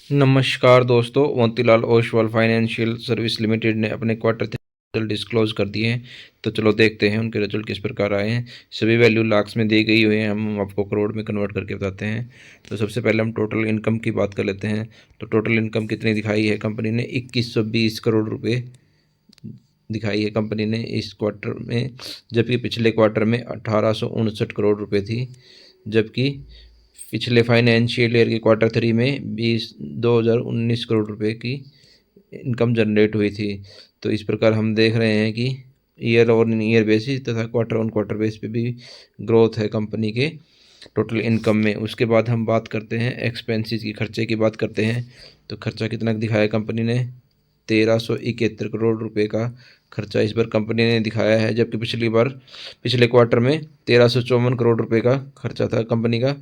नमस्कार दोस्तों, Motilal Oswal financial service limited ने अपने क्वार्टर रिजल्ट डिस्क्लोज कर दिए हैं। तो चलो देखते हैं उनके रिजल्ट किस प्रकार आए हैं। सभी वैल्यू लाख्स में दी गई हुई हैं, हम आपको करोड़ में कन्वर्ट करके बताते हैं। तो सबसे पहले हम टोटल इनकम की बात कर लेते हैं। तो टोटल इनकम कितनी दिखाई है कंपनी ने? 2120 करोड़ रुपये दिखाई है कंपनी ने इस क्वार्टर में, जबकि पिछले क्वार्टर में 1859 करोड़ रुपये थी। जबकि पिछले फाइनेंशियल ईयर के क्वार्टर 3 में 2019 करोड़ रुपए की इनकम जनरेट हुई थी। तो इस प्रकार हम देख रहे हैं कि ईयर ऑन ईयर बेसिस तथा क्वार्टर ऑन क्वार्टर बेसिस पे भी ग्रोथ है कंपनी के टोटल इनकम में। उसके बाद हम बात करते हैं एक्सपेंसेस की, खर्चे की बात करते हैं। तो खर्चा कितना दिखाया कंपनी ने? 1371 करोड़ रुपए का खर्चा इस बार कंपनी ने दिखाया है, जबकि पिछले क्वार्टर में 1354 करोड़ रुपए का खर्चा था कंपनी का।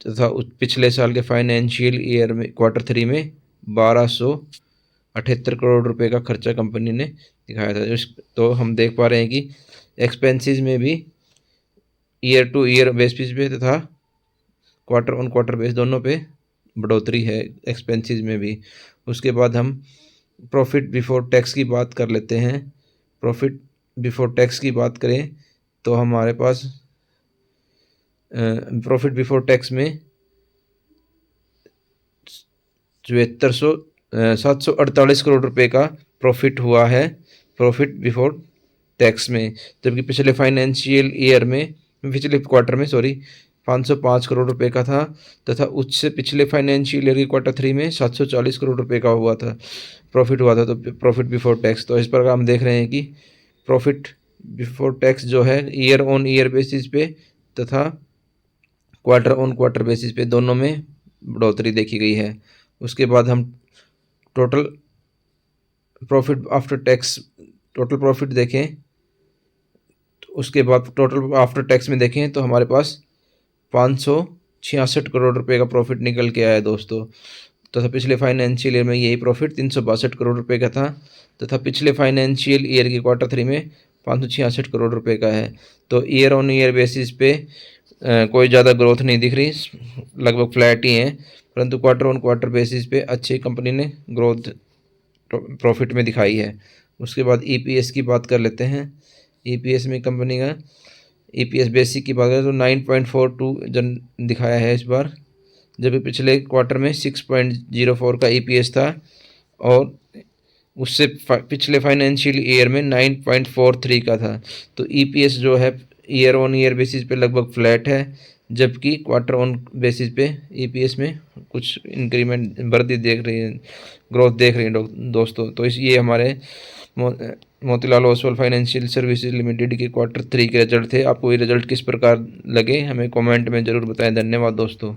तथा पिछले साल के फाइनेंशियल ईयर में क्वार्टर 3 में 1278 करोड़ रुपए का खर्चा कंपनी ने दिखाया था। तो हम देख पा रहे हैं कि एक्सपेंसेस में भी ईयर टू ईयर बेसिस पे तथा क्वार्टर ऑन क्वार्टर बेस दोनों पे बढ़ोतरी है एक्सपेंसेस में भी। उसके बाद हम प्रॉफिट बिफोर टैक्स की बात कर लेते हैं। प्रॉफिट बिफोर टैक्स की बात करें तो हमारे पास प्रॉफिट बिफोर टैक्स में 748 करोड़ रुपए का प्रॉफिट हुआ है प्रॉफिट बिफोर टैक्स में। जबकि पिछले फाइनेंशियल ईयर में, पिछले क्वार्टर में 505 करोड़ रुपए का था, तथा उससे पिछले फाइनेंशियल ईयर के क्वार्टर 3 में 740 करोड़ रुपए का हुआ था प्रॉफिट हुआ था। तो प्रॉफिट बिफोर टैक्स, तो इस प्रकार हम देख रहे हैं कि प्रॉफिट बिफोर टैक्स जो है ईयर ऑन ईयर बेसिस पे तथा क्वार्टर ऑन क्वार्टर बेसिस पे दोनों में बढ़ोतरी देखी गई है। उसके बाद हम total profit after tax, total profit देखें तो उसके बाद टोटल आफ्टर टैक्स में देखें तो हमारे पास 566 करोड़ रुपए का प्रॉफिट निकल के आया दोस्तों। तथा पिछले फाइनेंशियल ईयर में यही प्रॉफिट 362 करोड़ रुपए का था, तथा पिछले फाइनेंशियल ईयर के क्वार्टर 3 में 566 करोड़ रुपए का है। तो ईयर ऑन ईयर बेसिस पे कोई ज़्यादा ग्रोथ नहीं दिख रही, लगभग फ्लैट ही है। परंतु क्वार्टर ऑन क्वार्टर बेसिस पे अच्छी कंपनी ने ग्रोथ प्रॉफिट में दिखाई है। उसके बाद ईपीएस की बात कर लेते हैं। ईपीएस में कंपनी का ईपीएस बेसिक की बात करें तो 9.42 दिखाया है इस बार, जबकि पिछले क्वार्टर में 6.04 का ईपीएस था, और उससे पिछले फाइनेंशियल ईयर में 9.43 का था। तो ईपीएस जो है ईयर ऑन ईयर बेसिस पे लगभग फ्लैट है, जबकि क्वार्टर ऑन बेसिस पे ईपीएस में कुछ इंक्रीमेंट वृद्धि देख रही है, ग्रोथ देख रही है दोस्तों। तो ये हमारे Motilal Oswal financial services limited के क्वार्टर 3 के रिजल्ट थे। आपको ये रिजल्ट किस प्रकार लगे हमें कमेंट में ज़रूर बताएं। धन्यवाद दोस्तों।